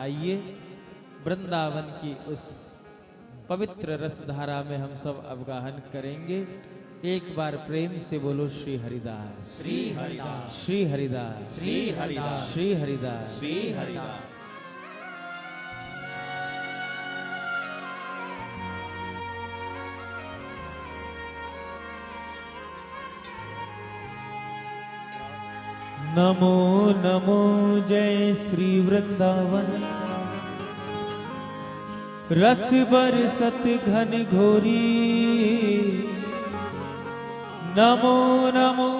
आइए वृंदावन की उस पवित्र रसधारा में हम सब अवगाहन करेंगे। एक बार प्रेम से बोलो श्री हरिदास, श्री हरिदास, श्री हरिदास, श्री हरिदास, श्री हरिदास, श्री हरिदास। नमो नमो जय श्री वृंदावन, रस बरसत घन घोरी। नमो नमो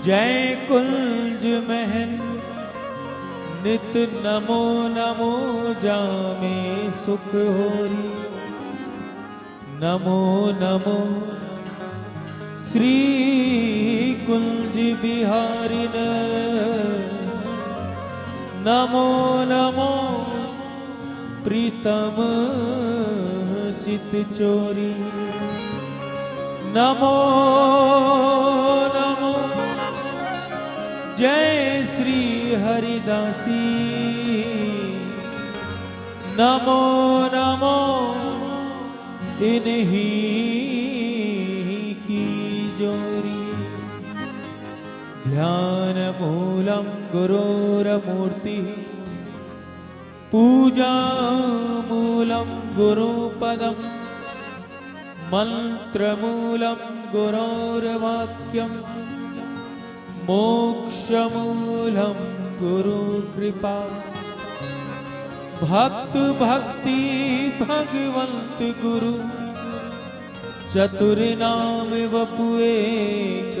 जय कुंज महल, नित नमो नमो जामे सुख होरी। नमो नमो श्री कुंज बिहारिन, नमो नमो प्रीतम चित चोरी। नमो नमो जय श्री हरिदासी। नमो नमो इन्हीं की जोरी। ध्यान मूलम गुरोरमूर्ति, पूजा मूलम गुरुपदम, मंत्र मूलम गुरोर्वाक्यम, मोक्ष मूलम गुरु कृपा। भक्त भक्ति भगवंत गुरु, चतुर नाम वपु एक।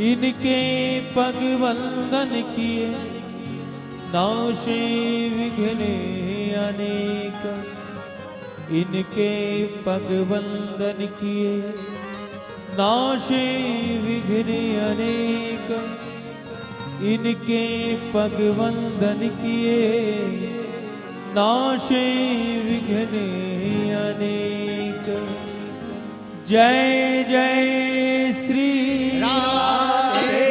इनके पग वंदन किए, नाशे विघ्ने अनेक। इनके पग वंदन किए, नाशे विघ्ने अनेक। इनके पग वंदन किए, नाशे विघ्ने अनेक। जय जय श्री राधे।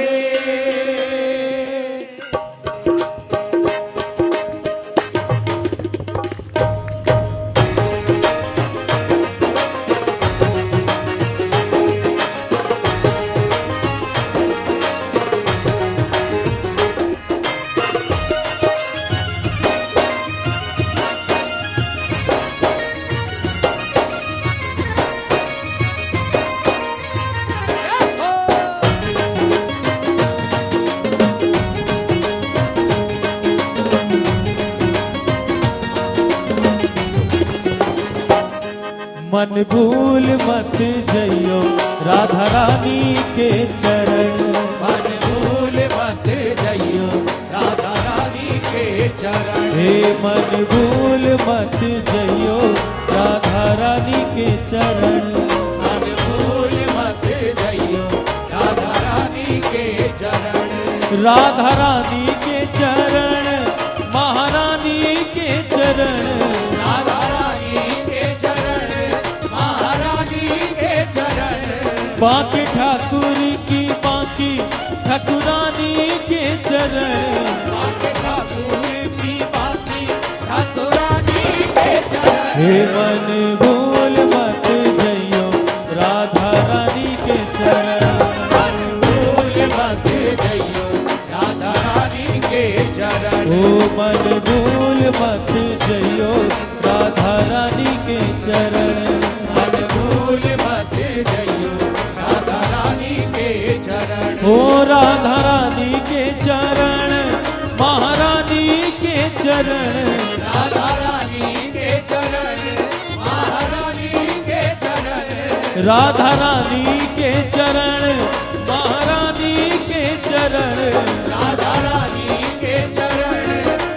मन भूल मत जइयो राधा रानी के चरण। मन भूल मत जइयो राधा रानी के चरण। हे मन भूल मत जइयो राधा रानी के चरण। मन भूल मत जइयो राधा रानी के चरण। राधा रानी के चरण, महारानी के चरण। राधा रानी के चरण, महारानी के चरण। बांके ठाकुर की बांकी ठाकुरानी के चरण। बांके ठाकुर की बांकी ठाकुरानी के चरण। हे मन भूल मत जइयो राधा रानी के चरण। मन भूल मत जइयो राधा रानी के चरण। ओ मन भूल मत जइयो राधा रानी के चरण। मन भूल मत जइयो राधा रानी के चरण। ओ राधा रानी के चरण, महारानी के चरण। राधा रानी के चरण, महारानी के चरण। राधा रानी के चरण, महारानी के चरण। राधा रानी के चरण,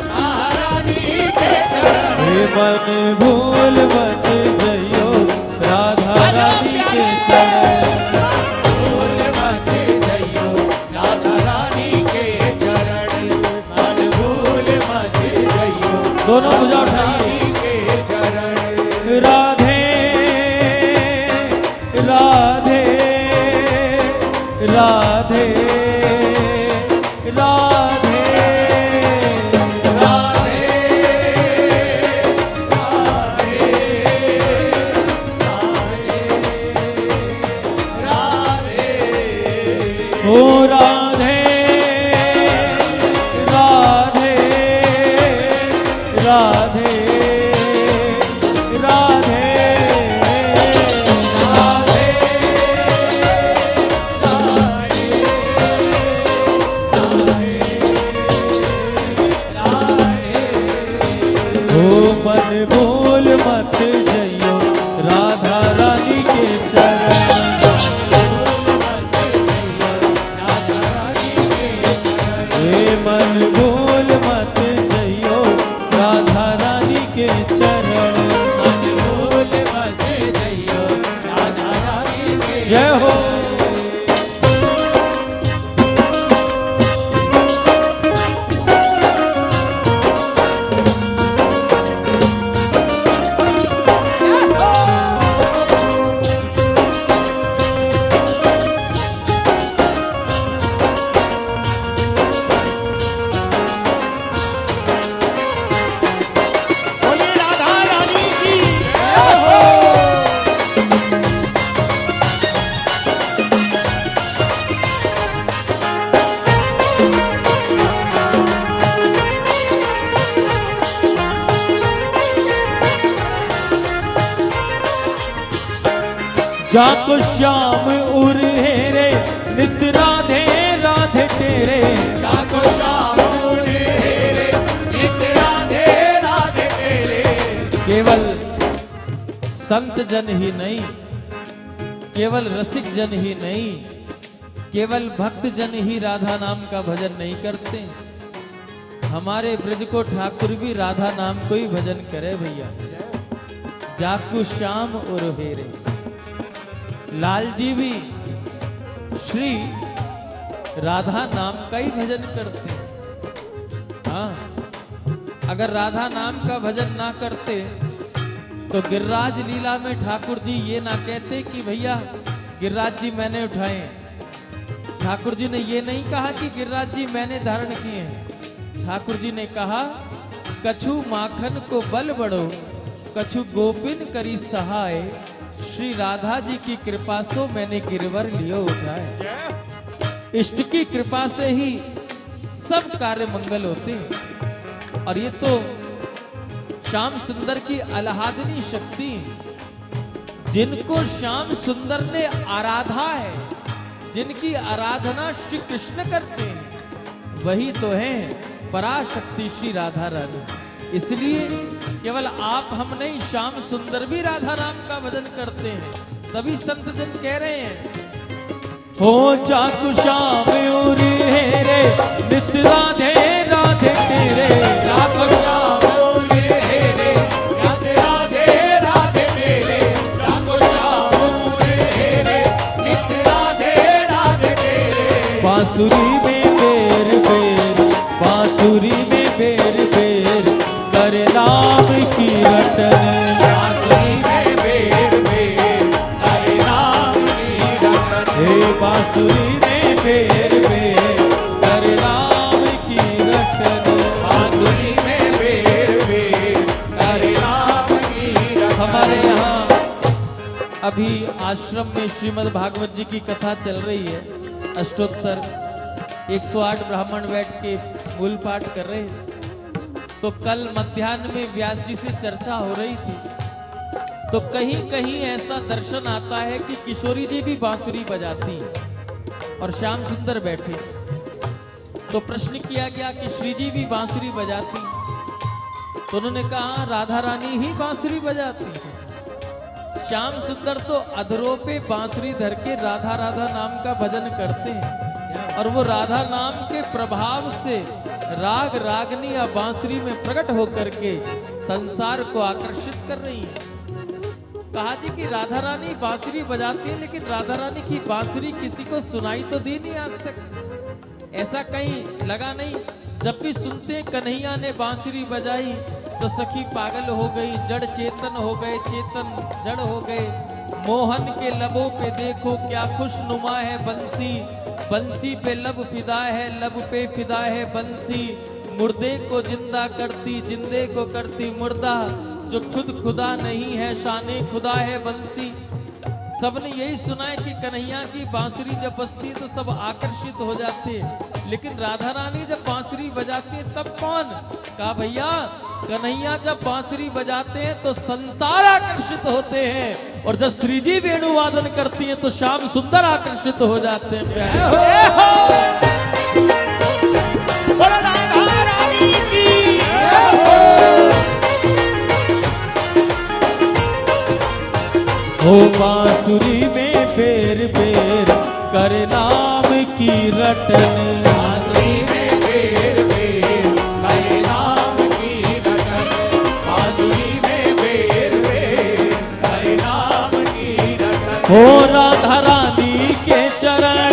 महारानी के चरण। हे मन भूल मत जइयो राधा रानी के चरण। भूल मत जइयो राधा रानी के चरण। मन भूल मत जइयो दोनों भुजा राधा उठाइए। रानी के चरण। राधे राधे राधे राधे। राधे ओ मन भूल मत जइयो राधा रानी के चरण। ए मन भूल मत जइयो राधा रानी के चरण। मन भूल मत जइयो राधा रानी के जय हो। बोलिए राधा रानी की जय हो। जाको श्याम उर हेरे नित राधे राधे तेरे। जाको श्याम रे नित राधे राधे तेरे। केवल संत जन ही नहीं, केवल रसिक जन ही नहीं, केवल भक्त जन ही राधा नाम का भजन नहीं करते। हमारे ब्रज को ठाकुर भी राधा नाम को ही भजन करे भैया। जाकू श्याम और हेरे। लाल जी भी श्री राधा नाम का ही भजन करते। हाँ, अगर राधा नाम का भजन ना करते तो गिरिराज लीला में ठाकुर जी ये ना कहते कि भैया गिरिराज जी मैंने उठाए। ठाकुर जी ने ये नहीं कहा कि गिरिराज जी मैंने धारण किए हैं। ठाकुर जी ने कहा कछु माखन को बल बढ़ो, कछु गोपिन करी सहाय। श्री राधा जी की कृपा से मैंने गिरवर लियो उठाए। इष्ट की कृपा से ही सब कार्य मंगल होते हैं। और ये तो श्याम सुंदर की अलाहादनी शक्ति, जिनको श्याम सुंदर ने आराधा है, जिनकी आराधना श्री कृष्ण करते हैं, वही तो है पराशक्ति श्री राधा रानी। इसलिए केवल आप हम नहीं, श्याम सुंदर भी राधा नाम का भजन करते हैं। तभी संत जन कह रहे हैं हो जाकू श्याम उर हेरे नित राधे राधे तेरे। जाको श्याम रे नित राधे राधे तेरे। जाको श्याम रे नित राधे राधे तेरे। बांसुरी में बेर बेर, बांसुरी में बेर बेर करे नाम की रटन। बांसुरी में बेर बेर करे नाम की रटन। हे बांसुरी में बेर बेर करे नाम की रटन। बांसुरी में बेर बेर करे नाम की रटन। हमारे यहाँ अभी आश्रम में श्रीमद् भागवत जी की कथा चल रही है। अष्टोत्तर 108 ब्राह्मण बैठ के मूल पाठ कर रहे हैं। तो कल मध्याह्न में व्यास जी से चर्चा हो रही थी, तो कहीं कहीं ऐसा दर्शन आता है कि किशोरी जी भी बांसुरी बजाती हैं और श्याम सुंदर बैठे। तो प्रश्न किया गया कि श्री जी भी बांसुरी बजाती, तो उन्होंने कहा राधा रानी ही बांसुरी बजाती है। श्याम सुंदर तो अधरों पे बांसुरी धर के राधा राधा नाम का भजन करते हैं, और वो राधा नाम के प्रभाव से राग रागनी या बांसुरी में प्रकट होकर के संसार को आकर्षित कर रही है। कहा जी कि राधा रानी बांसुरी बजाती है, लेकिन राधा रानी की बांसुरी किसी को सुनाई तो दी नहीं आज तक। ऐसा कहीं लगा नहीं। जब भी सुनते कन्हैया ने बांसुरी बजाई तो सखी पागल हो गई, जड़ चेतन हो गए, चेतन जड़ हो गए। मोहन के लबों पे देखो क्या खुशनुमा है बंसी, बंसी पे लब फिदा है, लब पे फिदा है बंसी। मुर्दे को जिंदा करती, जिंदे को करती मुर्दा, जो खुद खुदा नहीं है शाने खुदा है बंसी। सबने यही सुना है कि कन्हैया की बांसुरी जब बजती है तो सब आकर्षित हो जाते हैं, लेकिन राधा रानी जब बांसुरी बजाती है तब कौन? कहा भैया कन्हैया जब बांसुरी बजाते हैं तो संसार आकर्षित होते हैं, और जब श्री जी वेणु वादन करती हैं तो श्याम सुंदर आकर्षित हो जाते हैं। हो बांसुरी में फेर फेर कर नाम की रटन, बांसुरी में फेर फेर करे नाम की रटन, बांसुरी में फेर फेर करे नाम की रटन। हो राधा रानी के चरण,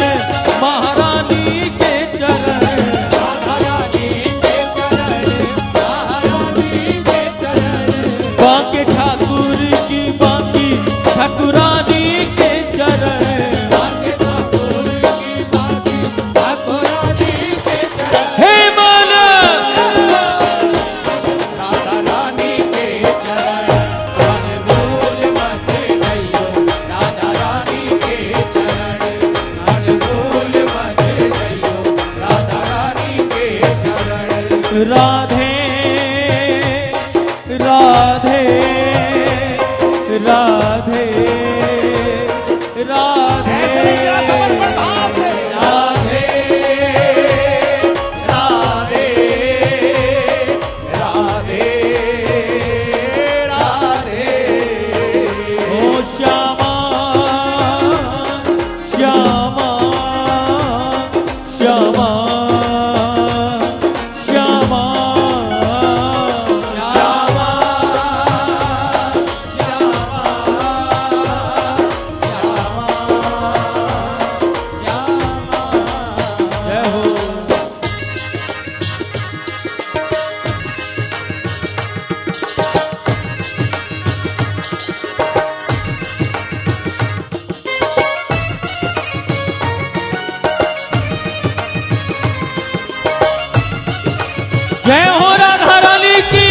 महारानी के चरण, राधा रानी के चरण, महारानी के चरण, बांके ठाकुर की बांकी ठाकुरानी के चरण, बांके ठाकुर की बांकी ठाकुरानी के चरण। हे मन राधा रानी के चरण, मन भूल मत जइयो, राधा रानी के चरण, मन भूल मत जइयो, राधा रानी के चरण। राधे राधे राधे राधे ऐसे नहीं तेरा समर्पण भाव से। राधे राधे राधे राधे। ओ श्यामा श्यामा श्यामा श्यामा श्यामा श्यामा श्यामा। जय हो। जय हो राधा रानी की।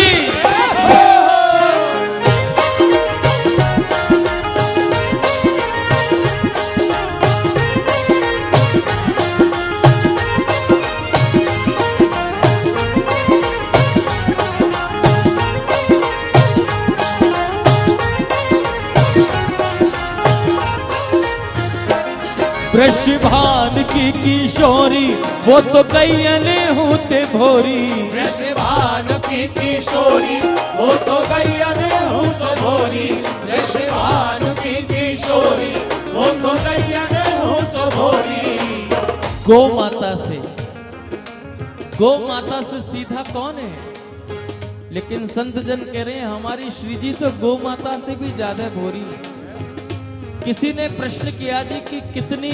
वृषभान की किशोरी वो तो कैयने होते भोरी, वृषभान की किशोरी वो तो गैयन हुस भोरी, वृषभान की किशोरी वो तो गैयन हुस भोरी। गौ माता से सीधा कौन है? लेकिन संत जन कह रहे हैं हमारी श्री जी तो गौ माता से भी ज्यादा भोरी है। किसी ने प्रश्न किया जी कि कितनी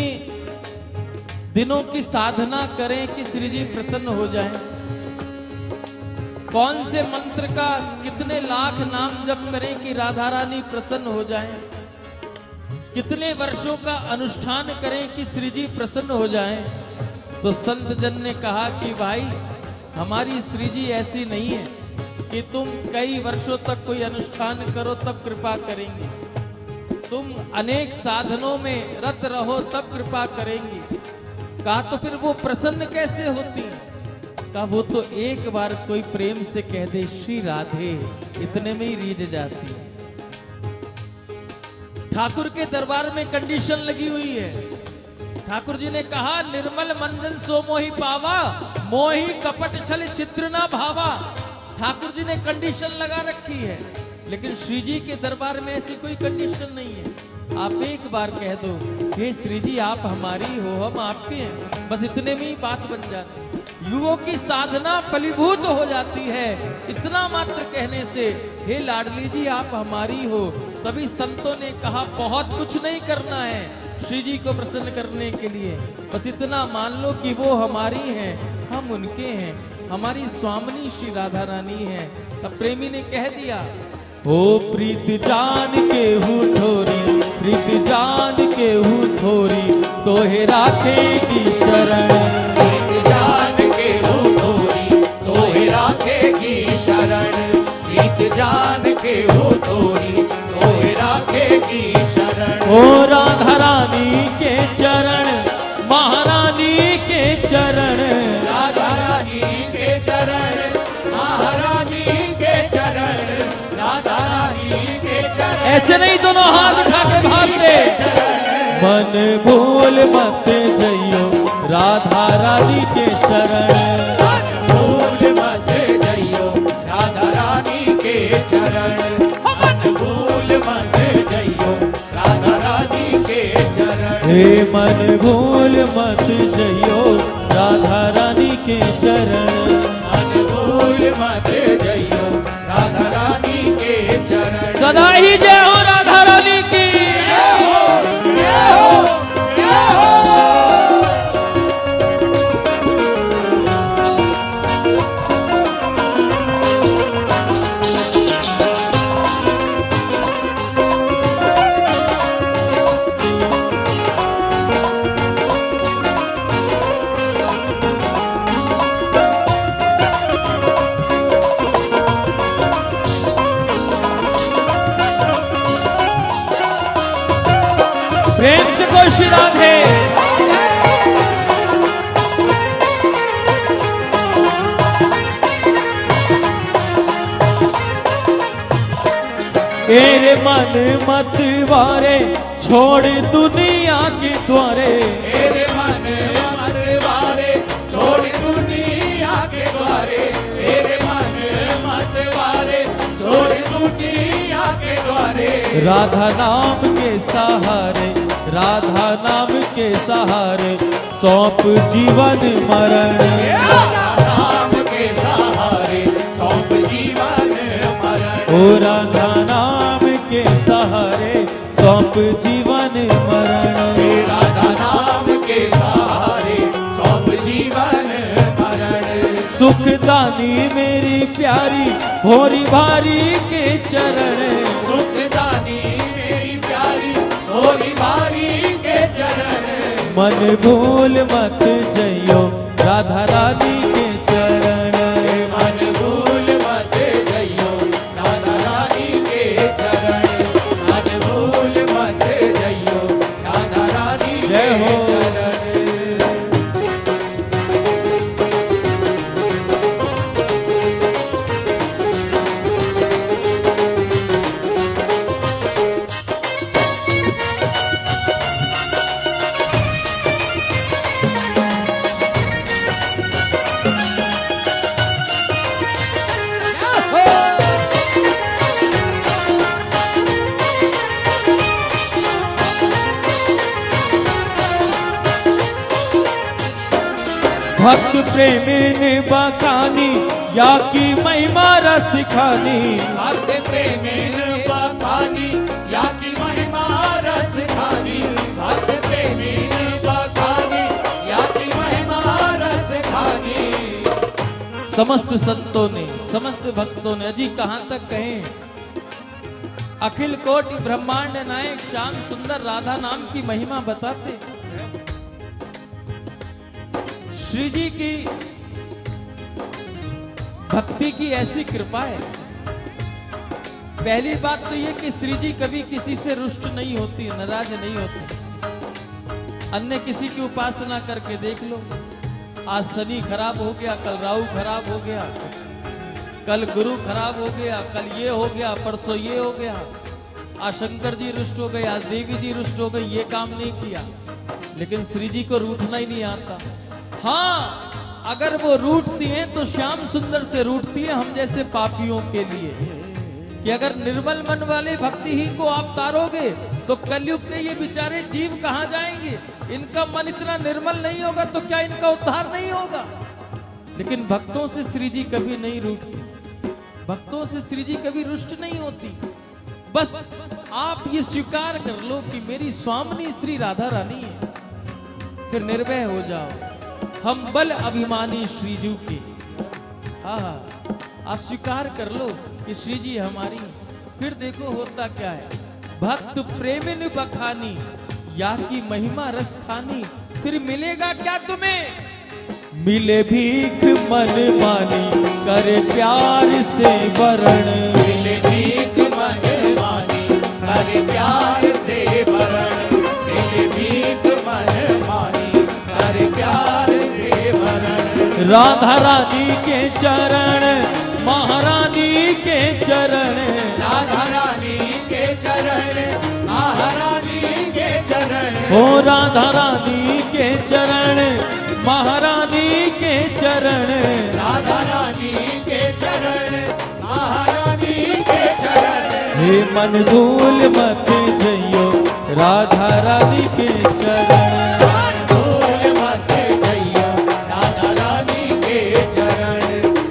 दिनों की साधना करें कि श्री जी प्रसन्न हो जाएं? कौन से मंत्र का कितने लाख नाम जप करें कि राधा रानी प्रसन्न हो जाएं? कितने वर्षों का अनुष्ठान करें कि श्री जी प्रसन्न हो जाएं? तो संत जन ने कहा कि भाई हमारी श्री जी ऐसी नहीं है कि तुम कई वर्षों तक कोई अनुष्ठान करो तब कृपा करेंगे, तुम अनेक साधनों में रत रहो तब कृपा करेंगी। कहा तो फिर वो प्रसन्न कैसे होती है? कहा वो तो एक बार कोई प्रेम से कह दे श्री राधे, इतने में ही रीझ जाती है। ठाकुर के दरबार में कंडीशन लगी हुई है। ठाकुर जी ने कहा निर्मल मंजन सो मोहि पावा, मोहि कपट छल छिद्र ना भावा। ठाकुर जी ने कंडीशन लगा रखी है, लेकिन श्री जी के दरबार में ऐसी कोई कंडीशन नहीं है। आप एक बार कह दो हे श्री जी आप हमारी हो, हम आपके हैं, बस इतने में ही बात बन जाती है। युगों की साधना फलीभूत हो जाती है इतना मात्र कहने से, हे लाडली जी आप हमारी हो। तभी संतों ने कहा बहुत कुछ नहीं करना है श्री जी को प्रसन्न करने के लिए, बस इतना मान लो कि वो हमारी हैं, हम उनके हैं, हमारी स्वामिनी श्री राधा रानी है। तब प्रेमी ने कह दिया हो प्रीत जान के हूँ ठोरी, प्रीत जान के हूँ ठोरी, तोहे राखेगी शरण। प्रीत जान के हूँ ठोरी, तोहे राखेगी शरण। प्रीत जान के हूँ ठोरी, तोहे राखेगी शरण। ओ राधा रानी के चरण, महारानी के चरण, राधा रानी के चरण, महारानी के चरण, राधा रानी के चरण। ऐसे नहीं दोनों हाथ उठा के भाव से मन भूल मत जइयो राधा रानी के चरण। मन भूल मत जइयो राधा रानी के चरण। मन भूल मत जइयो हे मन भूल मत जइयो राधा रानी के चरण। मन भूल मत जइयो राधा रानी के चरण। सदा ही जय हो राधा रानी की। प्रेम से कोई श्री राधे। तेरे मन मत वारे छोड़ दुनिया के द्वारे। तेरे मन मत वारे छोड़ दुनिया के द्वारे। तेरे मन मत वारे छोड़ दुनिया के द्वारे। राधा नाम के सहारे, राधा नाम के सहारे सौंप जीवन मरण। राधा नाम के सहारे सौंप जीवन मरण। ओ राधा नाम के सहारे सौंप जीवन मरण। राधा नाम के सहारे सौंप जीवन मरण। सुखदानी मेरी प्यारी भोरी भारी के चरण। सुखदानी मेरी प्यारी भोरी भारी के चरण। मन भूल मत जइयो राधा रानी के चरण। मन भूल मत जइयो राधा रानी के चरण। मन भूल मत जइयो राधा रानी जय के हो। चरण। भक्त प्रेमी ने बखानी या की महिमा रस खानी। भक्त प्रेमीन बखानी या की महिमा रस खानी। भक्त प्रेमीन बखानी या की महिमा रस खानी। समस्त संतों ने, समस्त भक्तों ने, अजी कहां तक कहें, अखिल कोटि ब्रह्मांड नायक श्याम सुंदर राधा नाम की महिमा बताते। श्री जी की भक्ति की ऐसी कृपा है। पहली बात तो ये कि श्री जी कभी किसी से रुष्ट नहीं होती, नाराज नहीं होती। अन्य किसी की उपासना करके देख लो, आज शनि खराब हो गया, कल राहु खराब हो गया, कल गुरु खराब हो गया, कल ये हो गया, परसों ये हो गया, आज शंकर जी रुष्ट हो गए, आज देवी जी रुष्ट हो गई, ये काम नहीं किया। लेकिन श्री जी को रूठना ही नहीं आता। हाँ, अगर वो रूठती हैं तो श्याम सुंदर से रूठती है, हम जैसे पापियों के लिए, कि अगर निर्मल मन वाले भक्ति ही को आप तारोगे तो कलयुग के ये बेचारे जीव कहां जाएंगे। इनका मन इतना निर्मल नहीं होगा तो क्या इनका उद्धार नहीं होगा। लेकिन भक्तों से श्री जी कभी नहीं रूठती, भक्तों से श्री जी कभी रुष्ट नहीं होती। बस आप ये स्वीकार कर लो कि मेरी स्वामिनी श्री राधा रानी है, फिर निर्भय हो जाओ। हम बल अभिमानी श्री जी के, हाँ, आप स्वीकार कर लो कि श्री जी हमारी। फिर देखो होता क्या है, भक्त प्रेमिन बखानी या की महिमा रस खानी। फिर मिलेगा क्या तुम्हें, मिले भीख मन मानी करे प्यार से वरण। मिले भीख मन मानी करे प्यार से वरण। मिले भीख मन मानी करे प्यार से वरण। राधा रानी के चरण, महारानी के चरण, राधा रानी के चरण, महारानी के चरण। हो राधा रानी के चरण, महारानी के चरण। राधा रानी के चरण, महारानी के चरण। हे मन भूल मत जइयो राधा रानी के चरण। भूल मत जइयो राधा रानी के चरण,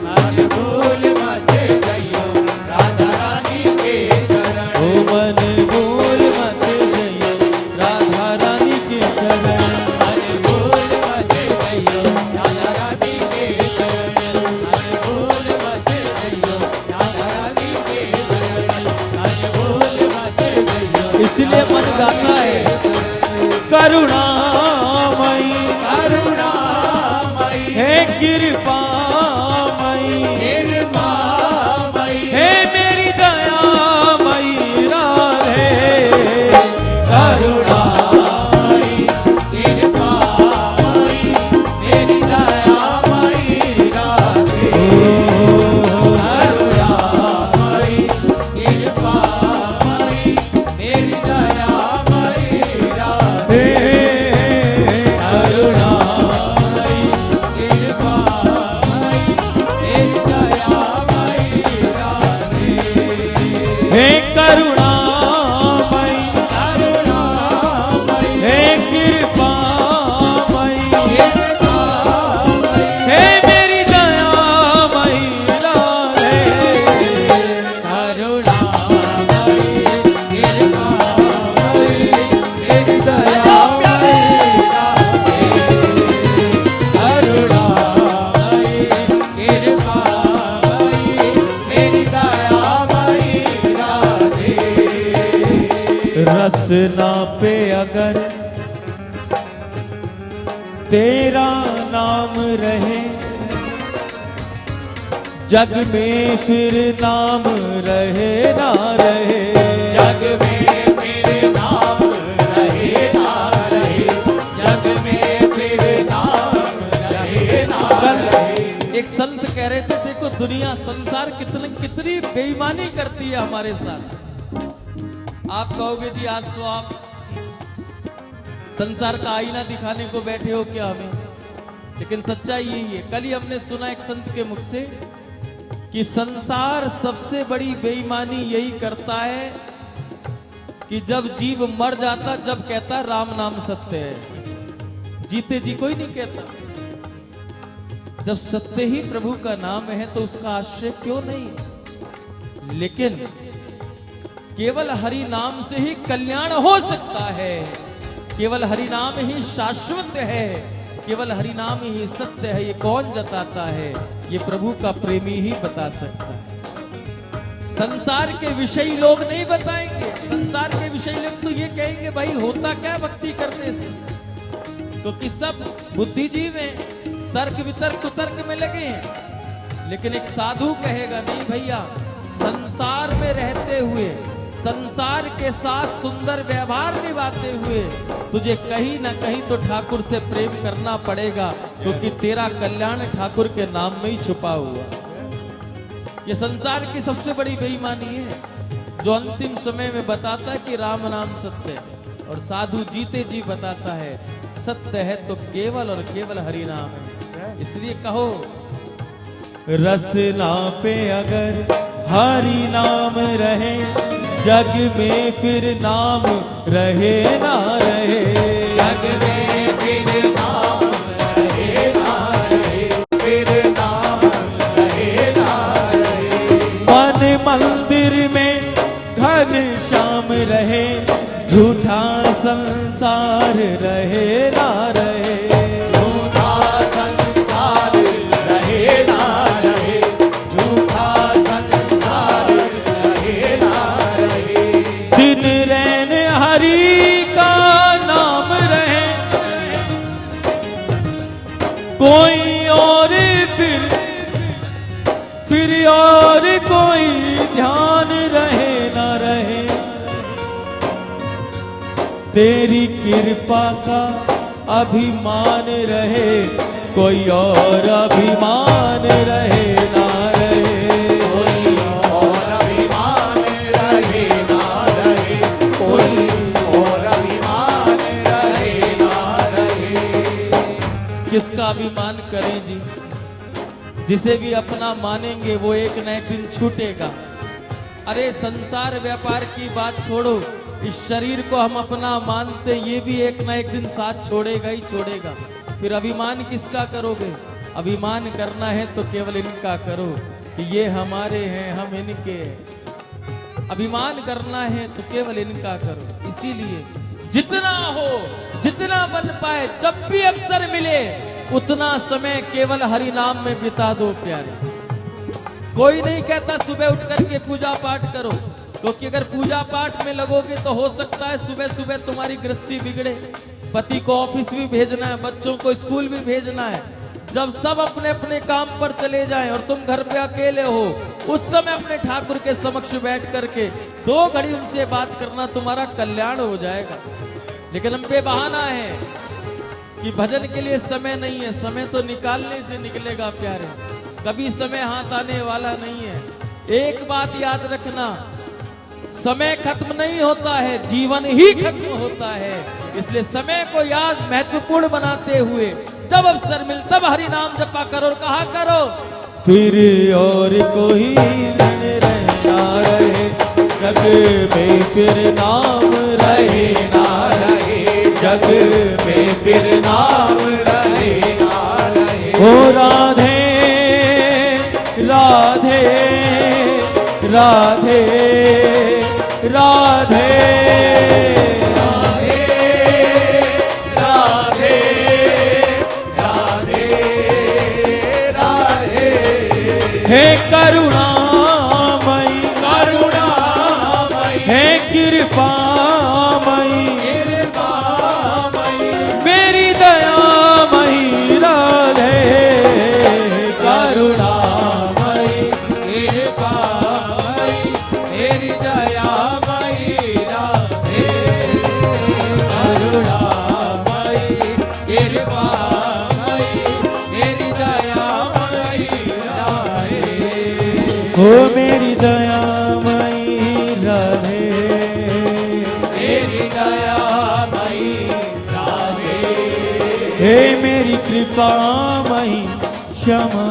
मन भूल मत जइयो राधा रानी के चरण। ओ मन भूल मत जइयो राधा रानी के चरण। मन भूल मत जइयो राधा रानी के चरण, मन भूल मत जइयो राधा रानी के चरण, मन भूल मत जइयो। इसलिए मन गाता है करुणामयी करुणामयी हे कृपामयी कृपामयी हे मेरी दयामयी राधे। करुणामयी कृपामयी मेरी दयामयी राधे। करुणामयी कृपामयी मेरी दयामयी राधे। करुणामयी कृपामयी मेरी दयामयी राधे। हे करुणामयी करुणामयी हे कृपामयी कृपामयी हे मेरी दयामयी राधे। करुणामयी कृपामयी मेरी दयामयी राधे। करुणामयी कृपामयी मेरी दयामयी राधे। रसना पे अगर तेरा नाम रहे, जग में फिर नाम रहे ना रहे। जग में फिर नाम रहे ना रहे, जग में फिर नाम रहे ना रहे। एक संत कह रहे थे देखो दुनिया संसार कितनी बेईमानी करती है हमारे साथ। आप कहोगे जी आज तो आप संसार का आईना दिखाने को बैठे हो क्या हमें, लेकिन सच्चाई यही है। कल ही हमने सुना एक संत के मुख से कि संसार सबसे बड़ी बेईमानी यही करता है कि जब जीव मर जाता जब कहता राम नाम सत्य है, जीते जी कोई नहीं कहता। जब सत्य ही प्रभु का नाम है तो उसका आश्रय क्यों नहीं। लेकिन केवल हरि नाम से ही कल्याण हो सकता है, केवल हरि नाम ही शाश्वत है, केवल हरि नाम ही सत्य है। ये कौन जताता है, ये प्रभु का प्रेमी ही बता सकता है। संसार के विषय लोग नहीं बताएंगे। संसार के विषय लोग तो ये कहेंगे भाई होता क्या भक्ति करने से, क्योंकि सब बुद्धिजीव हैं, तर्क वितर्क कुतर्क में लगे हैं। लेकिन एक साधु कहेगा नहीं भैया, संसार में रहते हुए संसार के साथ सुंदर व्यवहार निभाते हुए तुझे कहीं ना कहीं तो ठाकुर से प्रेम करना पड़ेगा, क्योंकि तेरा कल्याण ठाकुर के नाम में ही छुपा हुआ। ये संसार की सबसे बड़ी बेईमानी है जो अंतिम समय में बताता है कि राम नाम सत्य है, और साधु जीते जी बताता है सत्य है तो केवल और केवल हरि नाम है। इसलिए कहो रसना पे अगर हरि नाम रहे, जग में फिर नाम रहे ना रहे। जग में फिर नाम रहे ना रहे, फिर नाम रहे ना रहे। मन मंदिर में घन श्याम रहे, झूठा संसार रहे ना रहे। झूठा संसार रहे ना रहे, झूठा संसार रहे ना रहे। दिन रैन हरि का नाम रहे, कोई और फिर और कोई ध्यान रहे ना रहे। तेरी कृपा का अभिमान रहे, कोई और अभिमान रहे ना रहे। कोई और अभिमान रहे ना रहे, कोई और अभिमान रहे ना रहे। किसका अभिमान करें जी, जिसे भी अपना मानेंगे वो एक न एक दिन छूटेगा। अरे संसार व्यापार की बात छोड़ो, इस शरीर को हम अपना मानते, ये भी एक ना एक दिन साथ छोड़ेगा ही छोड़ेगा। फिर अभिमान किसका करोगे? अभिमान करना है तो केवल इनका करो कि ये हमारे हैं, हम इनके हैं। अभिमान करना है तो केवल इनका करो। इसीलिए जितना हो, जितना बन पाए, जब भी अवसर मिले उतना समय केवल हरि नाम में बिता दो प्यारे। कोई नहीं कहता सुबह उठ करके पूजा पाठ करो, क्योंकि अगर पूजा पाठ में लगोगे तो हो सकता है सुबह सुबह तुम्हारी गृहस्थी बिगड़े, पति को ऑफिस भी भेजना है, बच्चों को स्कूल भी भेजना है। जब सब अपने अपने काम पर चले जाएं और तुम घर पे अकेले हो, उस समय अपने ठाकुर के समक्ष बैठ करके 2 घड़ी उनसे बात करना, तुम्हारा कल्याण हो जाएगा। लेकिन हम पे बहाना है कि भजन के लिए समय नहीं है। समय तो निकालने से निकलेगा प्यारे, कभी समय हाथ आने वाला नहीं है। एक बात याद रखना, समय खत्म नहीं होता है, जीवन ही खत्म होता है। इसलिए समय को याद महत्वपूर्ण बनाते हुए जब अवसर मिल तब हरि नाम जपा करो। और कहा करो, फिर और कोई रहना रहे जग में, फिर नाम रहे ना रहे जग में, फिर नाम रहे ना रहे। ओ राधे राधे राधे राधे राधे राधे राधे राधे। हे करुणामयी करुणामयी, हे कृपामयी, कृपामयी, मेरी दयामयी राधे। करुणामयी, कृपामयी, मेरी दयामयी राधे। करुणामयी, कृपामयी, मेरी दयामयी राधे। ओ मेरी दयामयी राधे, मेरी दयामयी राधे। हे मेरी कृपामयी क्षमा,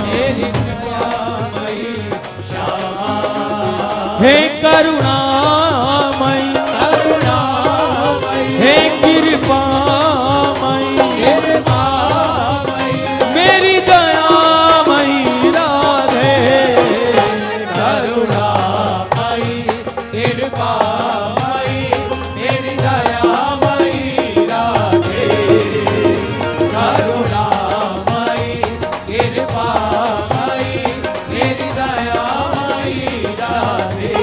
मेरी कृपामयी क्षमा। हे करुणामयी, करुणामयी, हे कृपामयी, कृपामयी, मेरी दयामयी राधे। करुणामयी, कृपामयी, मेरी दयामयी राधे। करुणामयी, कृपामयी, मेरी दयामयी राधे।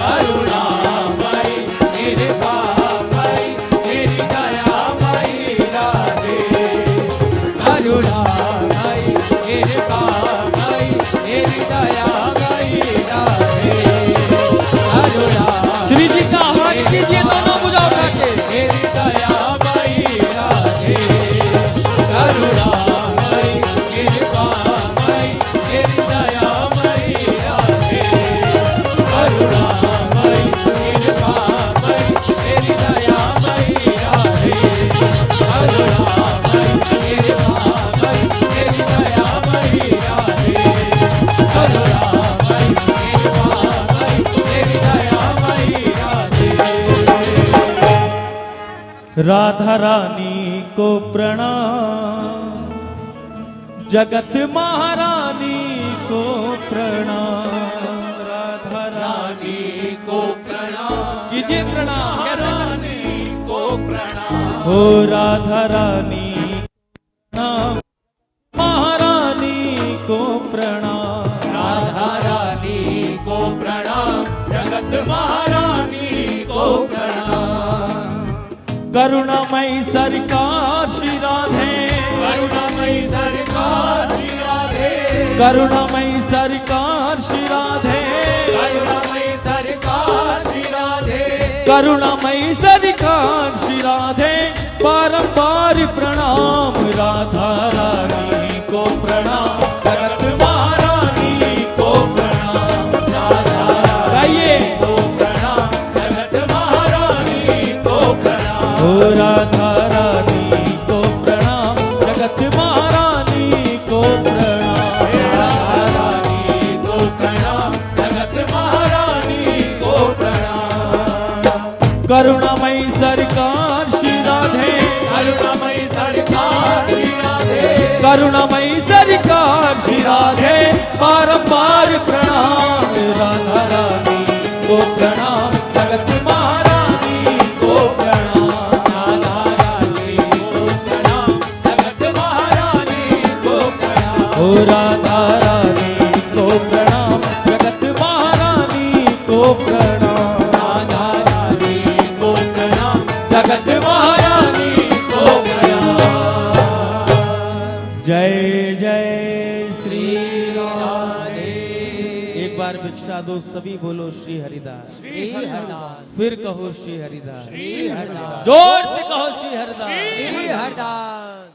करुणामयी, कृपामयी, मेरी दयामयी राधे। करुणामयी, कृपामयी, मेरी दयामयी राधे। करुणामयी, श्री जी का हाथ कीजिए, दोनों बुझा उठा के। मेरी दयामयी राधे। करुणामयी, कृपामयी, मेरी दयामयी राधे। करुणामयी, कृपामयी, मेरी दयामयी राधे। करुणामयी, कृपामयी, मेरी दयामयी राधे। करुणामयी, कृपामयी, मेरी दयामयी राधे। राधा रानी को प्रणाम, जगत महारानी को प्रणाम। राधा रानी रानी को प्रणाम, कीजिए प्रणाम, कैसे रानी को प्रणाम। हो राधा रानी प्रणाम, महारानी को प्रणाम। राधा रानी को प्रणाम, जगत महारानी को प्रणाम। करुणामयी सरकार श्री राधे, करुणामयी सरकार श्री राधे। करुणामयी सरकार श्री राधे, करुणामयी सरकार श्री राधे। करुणामयी सरकार श्री राधे। बारंबार प्रणाम राधा रानी को प्रणाम, जगत महारानी को प्रणाम। राधा गाइए, रानी को प्रणाम, जगत महारानी को प्रणाम। हो राधा रानी को प्रणाम, जगत महारानी को प्रणाम। राधा रानी को प्रणाम, करुणामयी सरकार श्री राधे, करुणामयी सरकार श्री राधे, करुणामयी सरकार श्री राधे, बारंबार प्रणाम राधा रानी को प्रणाम, जगत महारानी को प्रणाम, राधा रानी को प्रणाम, जगत महारानी को प्रणाम, ओ राधा रानी को प्रणाम, जगत महारानी को प्रणाम, राधा रानी को प्रणाम, जगत महारानी को प्रणाम। जय जय श्री राधे। एक बार भिक्षा दो, सभी बोलो श्री हरिदास, श्री हरिदास, फिर कहो श्री हरिदास, श्री हरिदास, जोर से कहो श्री हरिदास। श्री हरिदास।